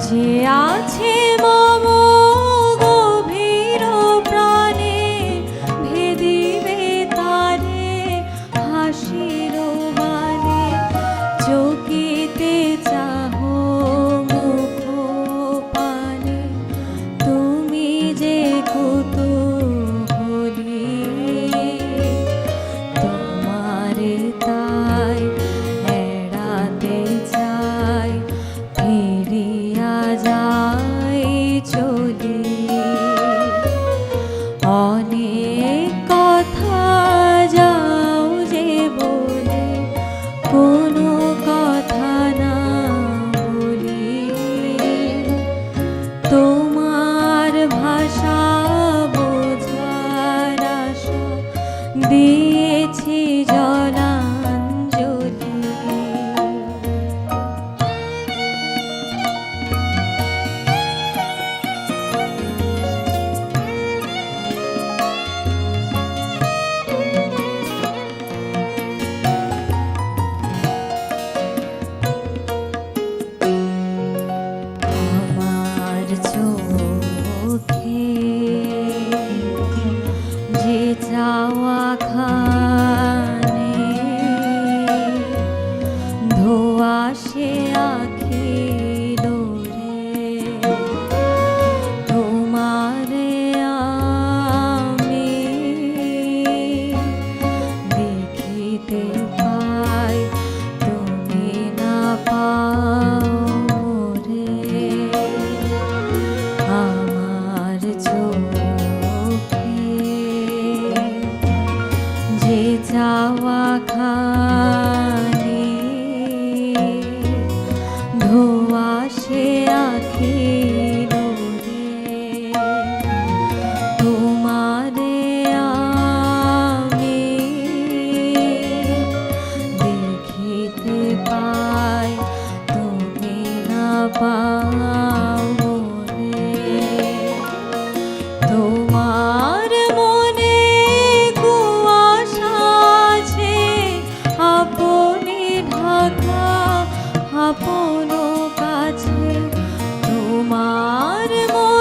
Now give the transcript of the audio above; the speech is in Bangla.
যে আছে মম গভীর প্রাণে ভেদিবে তারে হাসির মানে চকিতে চাহো মুখ পানে তুমি যে কুতূহলী তোমারে তাই এড়াতে চাই ফিরিয়া যাই চলি অনেক কথা যাও যে বলে কোনো কথা না বলি তোমার ভাষা বোঝার আশা দিয়েছি জলাঞ্জলি চোখে যে চাওয়া খানে ধোয়া সে আখি লোরে তোমারে আমি দেখিতে পাই তুমি না পাও আমার চোখে যে চাওয়া খানি ধোয়া সে আখি লোরে তোমারে আমি দেখিতে পাই তুমি না পাও তোমার মনে কুয়াশা আছে আপনি ঢাকা আপন কাছে তোমার মনে